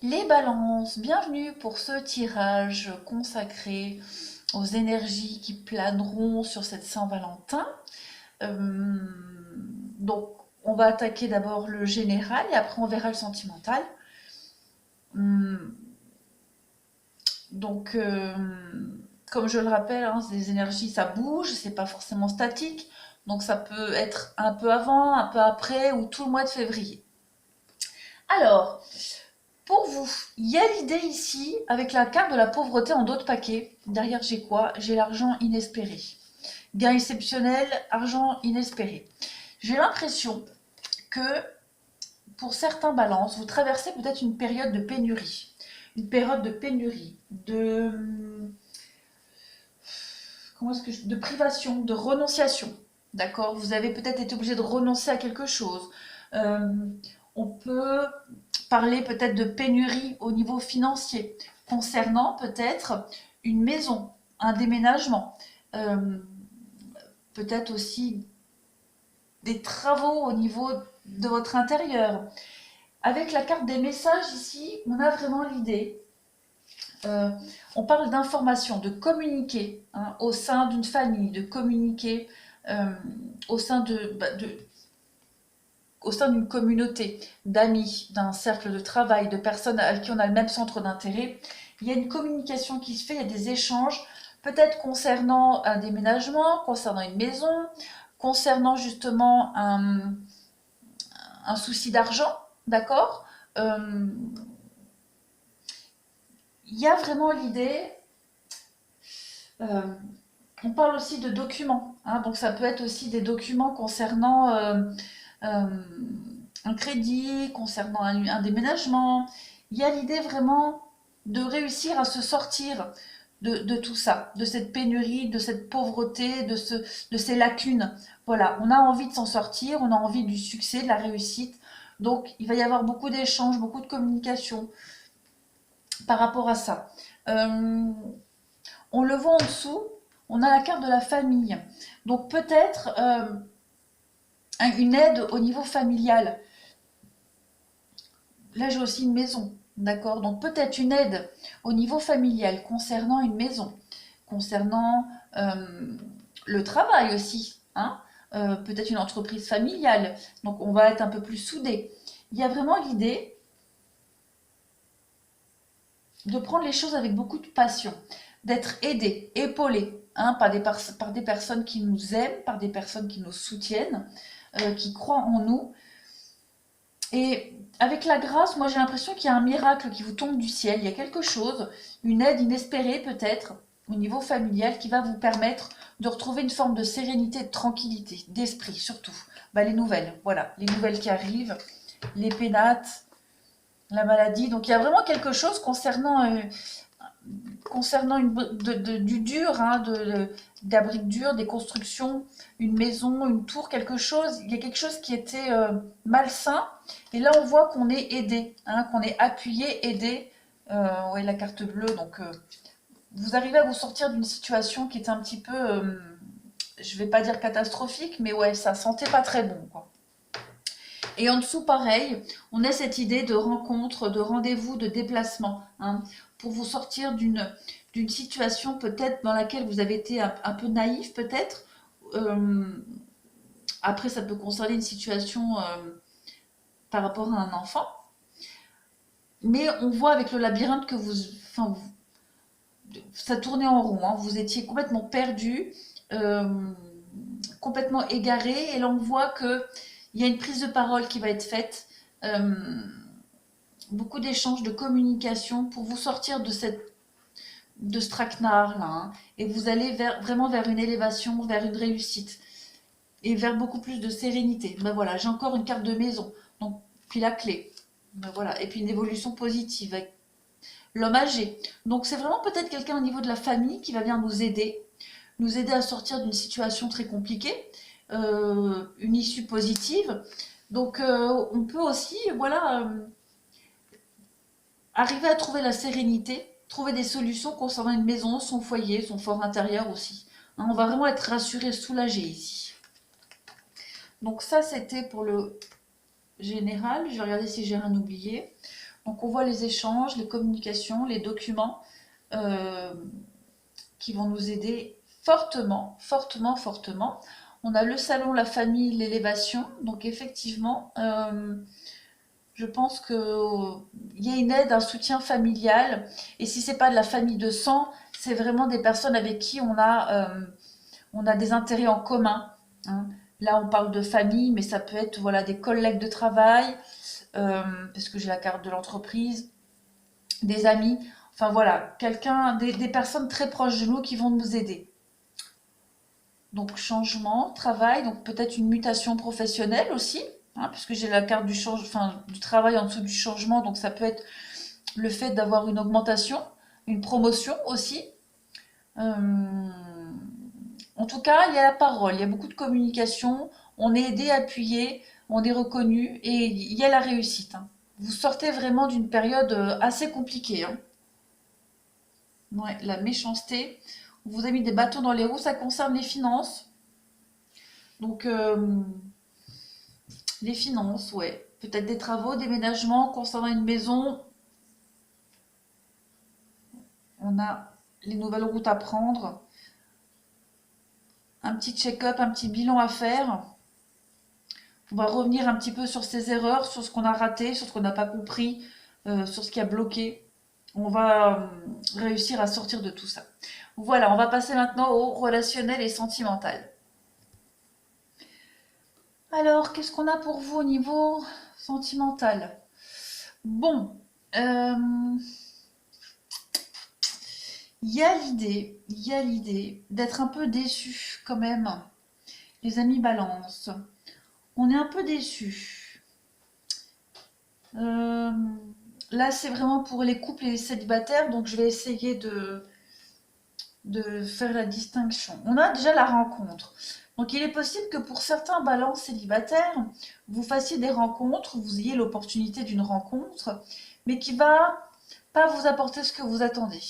Les balances, bienvenue pour ce tirage consacré aux énergies qui planeront sur cette Saint-Valentin. Euh, donc, on va attaquer d'abord le général et après on verra le sentimental. Hum, donc, comme je le rappelle, hein, les énergies ça bouge, c'est pas forcément statique. Donc, ça peut être un peu avant, un peu après ou tout le mois de février. Alors, pour vous, il y a l'idée ici, avec la carte de la pauvreté en dos de paquet. Derrière, j'ai quoi? J'ai l'argent inespéré. Gain exceptionnel, argent inespéré. J'ai l'impression que pour certains balances, vous traversez peut-être une période de pénurie. Une période de pénurie, de privation, de renonciation. D'accord? Vous avez peut-être été obligé de renoncer à quelque chose. Euh, on peut parler peut-être de pénurie au niveau financier, concernant peut-être une maison, un déménagement, euh, peut-être aussi des travaux au niveau de votre intérieur. Avec la carte des messages ici, on a vraiment l'idée. euh, on parle d'information, de communiquer hein, au sein d'une famille, de communiquer euh, au sein au sein d'une communauté d'amis, d'un cercle de travail, de personnes avec qui on a le même centre d'intérêt. Il y a une communication qui se fait, il y a des échanges, peut-être concernant un déménagement, concernant une maison, concernant justement un souci d'argent, d'accord. euh, Il y a vraiment l'idée, euh, on parle aussi de documents, hein, donc ça peut être aussi des documents concernant euh, un crédit, concernant un déménagement. Il y a l'idée vraiment de réussir à se sortir de tout ça, de cette pénurie, de cette pauvreté, de ces lacunes. Voilà, on a envie de s'en sortir, on a envie du succès, de la réussite. Donc il va y avoir beaucoup d'échanges, beaucoup de communication par rapport à ça. Euh, on le voit en dessous, on a la carte de la famille. Donc peut-être une aide au niveau familial. Là, j'ai aussi une maison, d'accord? Donc peut-être une aide au niveau familial concernant une maison, concernant le travail aussi, hein? Peut-être une entreprise familiale. Donc on va être un peu plus soudés. Il y a vraiment l'idée de prendre les choses avec beaucoup de passion, d'être aidé, épaulé, hein, par des personnes qui nous aiment, par des personnes qui nous soutiennent, qui croient en nous. Et avec la grâce, moi j'ai l'impression qu'il y a un miracle qui vous tombe du ciel. Il y a quelque chose, une aide inespérée peut-être, au niveau familial, qui va vous permettre de retrouver une forme de sérénité, de tranquillité, d'esprit surtout. Bah, les nouvelles, voilà, les nouvelles qui arrivent, les pénates, la maladie. Donc il y a vraiment quelque chose concernant du dur, hein, de la brique dure, des constructions, une maison, une tour, quelque chose. Il y a quelque chose qui était malsain. Et là, on voit qu'on est aidé, hein, qu'on est appuyé, aidé. Ouais, la carte bleue. Donc, vous arrivez à vous sortir d'une situation qui est un petit peu, je vais pas dire catastrophique, mais ouais, ça sentait pas très bon, quoi. Et en dessous, pareil, on a cette idée de rencontre, de rendez-vous, de déplacement, hein, pour vous sortir d'une situation peut-être dans laquelle vous avez été un peu naïf, peut-être. Euh, Après, ça peut concerner une situation par rapport à un enfant. Mais on voit avec le labyrinthe que enfin, ça tournait en rond, hein, vous étiez complètement perdu, euh, complètement égaré. Et là, on voit que il y a une prise de parole qui va être faite. Euh, Beaucoup d'échanges, de communication pour vous sortir de ce traquenard là, hein, et vous allez vraiment vers une élévation, vers une réussite et vers beaucoup plus de sérénité. Ben voilà, j'ai encore une carte de maison, donc puis la clé. Ben voilà, et puis une évolution positive avec l'homme âgé. Donc c'est vraiment peut-être quelqu'un au niveau de la famille qui va bien nous aider à sortir d'une situation très compliquée, une issue positive. Donc on peut aussi, voilà, arriver à trouver la sérénité, trouver des solutions concernant une maison, son foyer, son fort intérieur aussi. Hein, on va vraiment être rassuré, soulagé ici. Donc ça, c'était pour le général. Je vais regarder si j'ai rien oublié. Donc on voit les échanges, les communications, les documents euh, qui vont nous aider fortement, fortement, fortement. On a le salon, la famille, l'élévation. Donc effectivement, je pense qu'il y a une aide, un soutien familial. Et si c'est pas de la famille de sang, c'est vraiment des personnes avec qui on a des intérêts en commun, hein. Là, on parle de famille, mais ça peut être voilà, des collègues de travail, parce que j'ai la carte de l'entreprise, des amis. Enfin voilà, des personnes très proches de nous qui vont nous aider. Donc changement, travail, donc peut-être une mutation professionnelle aussi, hein, puisque j'ai la carte enfin, du travail en dessous du changement, donc ça peut être le fait d'avoir une augmentation, une promotion aussi. Euh, En tout cas, il y a la parole, il y a beaucoup de communication, on est aidé, appuyé, on est reconnu et il y a la réussite, hein. Vous sortez vraiment d'une période assez compliquée, hein. Ouais, la méchanceté, on vous a mis des bâtons dans les roues, ça concerne les finances. Donc, les finances, ouais. Peut-être des travaux, déménagements concernant une maison. On a les nouvelles routes à prendre, un petit check-up, un petit bilan à faire. On va revenir un petit peu sur ses erreurs, sur ce qu'on a raté, sur ce qu'on n'a pas compris, sur ce qui a bloqué. On va réussir à sortir de tout ça. Voilà, on va passer maintenant au relationnel et sentimental. Alors, qu'est-ce qu'on a pour vous au niveau sentimental? Bon, euh, il y a l'idée d'être un peu déçu quand même. Les amis balance. On est un peu déçu. Euh, Là, c'est vraiment pour les couples et les célibataires, donc je vais essayer de faire la distinction. On a déjà la rencontre. Donc il est possible que pour certains balances célibataires, vous fassiez des rencontres, vous ayez l'opportunité d'une rencontre, mais qui va pas vous apporter ce que vous attendez.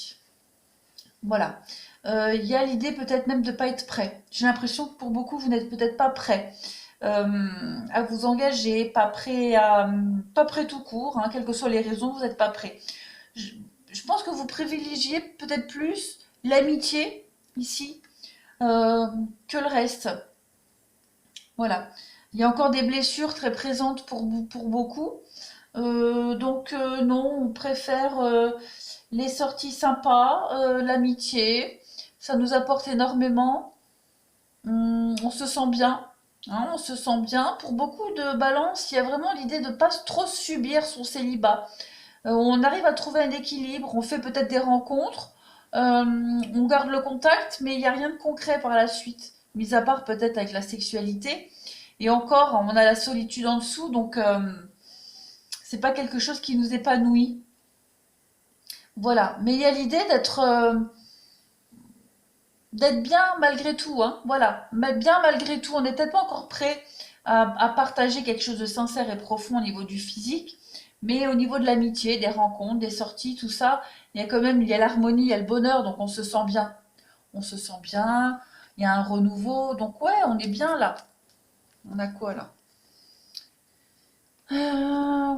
Voilà. Il y a l'idée peut-être même de ne pas être prêt. J'ai l'impression que pour beaucoup, vous n'êtes peut-être pas prêt à vous engager, pas prêt tout court, hein, quelles que soient les raisons, vous n'êtes pas prêt. Je, je pense que vous privilégiez peut-être plus l'amitié ici euh, que le reste. Voilà. Il y a encore des blessures très présentes pour beaucoup. Non, on préfère les sorties sympas, l'amitié. Ça nous apporte énormément. On se sent bien, hein, on se sent bien. Pour beaucoup de balances, il y a vraiment l'idée de ne pas trop subir son célibat. On arrive à trouver un équilibre, on fait peut-être des rencontres, on garde le contact, mais il n'y a rien de concret par la suite, mis à part peut-être avec la sexualité. Et encore, on a la solitude en dessous, donc c'est pas quelque chose qui nous épanouit. Voilà. Mais il y a l'idée d'être bien malgré tout, hein. Voilà. Mais bien malgré tout, on n'est peut-être pas encore prêt à partager quelque chose de sincère et profond au niveau du physique, mais au niveau de l'amitié, des rencontres, des sorties, tout ça, il y a quand même, il y a l'harmonie, il y a le bonheur, donc on se sent bien. On se sent bien, il y a un renouveau, donc ouais, on est bien là. On a quoi là?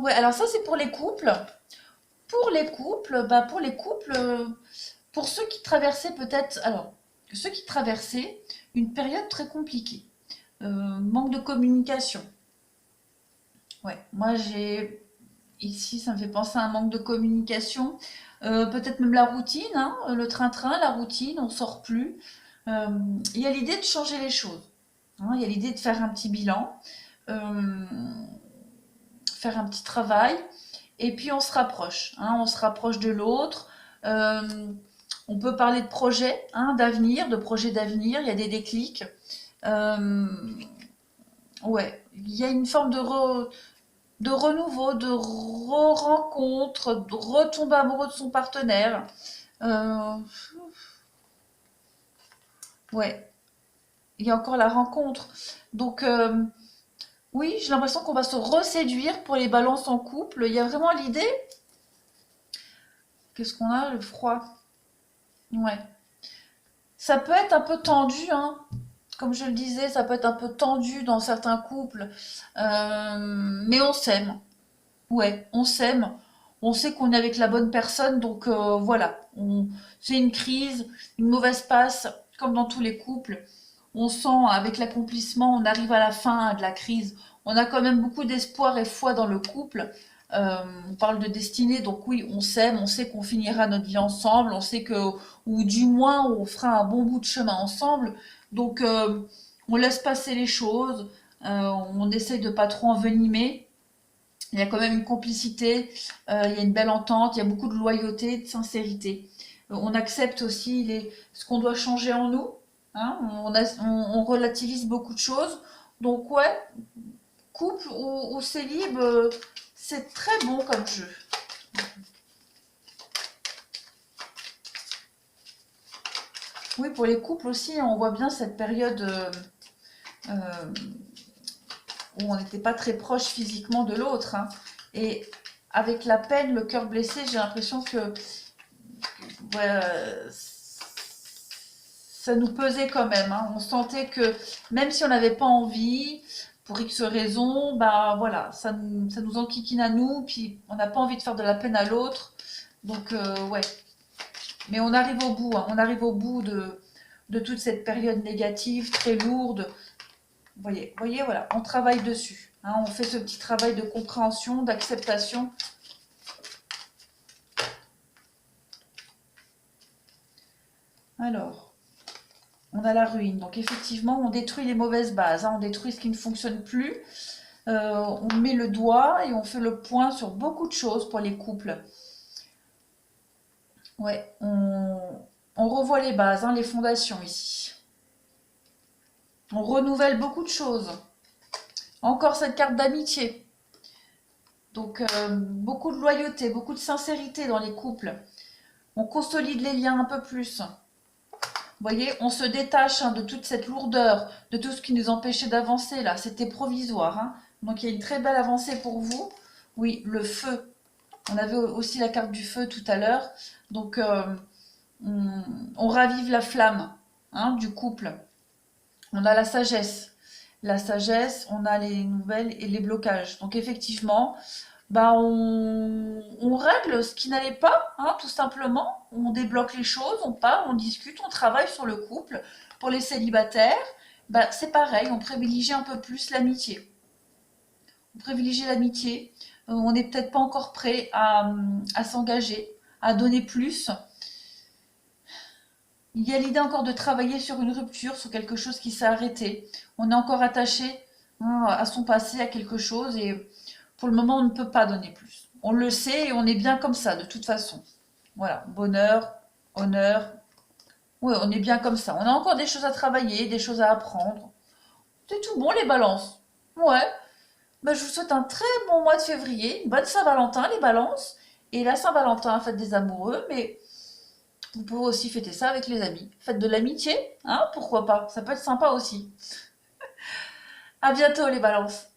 Ouais, alors ça c'est pour les couples. Pour les couples, pour ceux qui traversaient peut-être, alors, ceux qui traversaient une période très compliquée, manque de communication. Ouais, moi j'ai ici, ça me fait penser à un manque de communication, peut-être même la routine, hein, le train-train, la routine, on sort plus. Euh, il y a l'idée de changer les choses, hein, il y a l'idée de faire un petit bilan, euh, faire un petit travail, et puis on se rapproche, hein, on se rapproche de l'autre. Euh, on peut parler de projets, hein, d'avenir, de projets d'avenir, il y a des déclics. Euh, ouais, il y a une forme de renouveau, de re-rencontre, de retomber amoureux de son partenaire. Euh, ouais, il y a encore la rencontre. Donc, oui, j'ai l'impression qu'on va se reséduire pour les balances en couple. Il y a vraiment l'idée. Qu'est-ce qu'on a? Le froid. Ouais. Ça peut être un peu tendu, hein. Comme je le disais, ça peut être un peu tendu dans certains couples. Mais on s'aime. Ouais, on s'aime. on sait qu'on est avec la bonne personne, donc voilà. C'est une crise, une mauvaise passe, comme dans tous les couples. On sent avec l'accomplissement, on arrive à la fin de la crise. On a quand même beaucoup d'espoir et foi dans le couple. On parle de destinée, donc oui, on s'aime, on sait qu'on finira notre vie ensemble, on sait que, ou du moins, on fera un bon bout de chemin ensemble. Donc, on laisse passer les choses, on essaye de pas trop envenimer. Il y a quand même une complicité, il y a une belle entente, il y a beaucoup de loyauté, de sincérité. On accepte aussi ce qu'on doit changer en nous, hein, on relativise beaucoup de choses. Donc ouais, couple ou célib, c'est très bon comme jeu. Oui, pour les couples aussi, on voit bien cette période euh, où on n'était pas très proche physiquement de l'autre, hein. Et avec la peine, le cœur blessé, j'ai l'impression que ouais, ça nous pesait quand même, hein. On sentait que même si on n'avait pas envie, pour X raisons, bah voilà, ça nous enquiquine à nous, puis on n'a pas envie de faire de la peine à l'autre. Donc ouais, mais on arrive au bout, hein. On arrive au bout de toute cette période négative, très lourde. Voyez, voilà, on travaille dessus, hein. On fait ce petit travail de compréhension, d'acceptation. Alors, on a la ruine. Donc effectivement, on détruit les mauvaises bases, hein. On détruit ce qui ne fonctionne plus. On met le doigt et on fait le point sur beaucoup de choses pour les couples. Ouais, on revoit les bases, hein, les fondations ici. On renouvelle beaucoup de choses. Encore cette carte d'amitié. Donc beaucoup de loyauté, beaucoup de sincérité dans les couples. On consolide les liens un peu plus. Vous voyez, on se détache, hein, de toute cette lourdeur, de tout ce qui nous empêchait d'avancer là. C'était provisoire, hein. Donc il y a une très belle avancée pour vous. Oui, le feu. On avait aussi la carte du feu tout à l'heure. Donc on ravive la flamme, hein, du couple. On a la sagesse. La sagesse, on a les nouvelles et les blocages. Donc effectivement, bah on règle ce qui n'allait pas, hein, tout simplement. On débloque les choses, on parle, on discute, on travaille sur le couple. Pour les célibataires, bah, c'est pareil, on privilégie un peu plus l'amitié. On privilégie l'amitié. On n'est peut-être pas encore prêt à s'engager, à donner plus. Il y a l'idée encore de travailler sur une rupture, sur quelque chose qui s'est arrêté. On est encore attaché, hein, à son passé, à quelque chose, et pour le moment, on ne peut pas donner plus. On le sait et on est bien comme ça, de toute façon. Voilà, bonheur, honneur. Oui, on est bien comme ça. On a encore des choses à travailler, des choses à apprendre. C'est tout bon, les balances. Ouais. Ben, je vous souhaite un très bon mois de février, une bonne Saint-Valentin, les balances. Et la Saint-Valentin, fête des amoureux, mais vous pouvez aussi fêter ça avec les amis. Faites de l'amitié, hein, pourquoi pas? Ça peut être sympa aussi. À bientôt, les balances.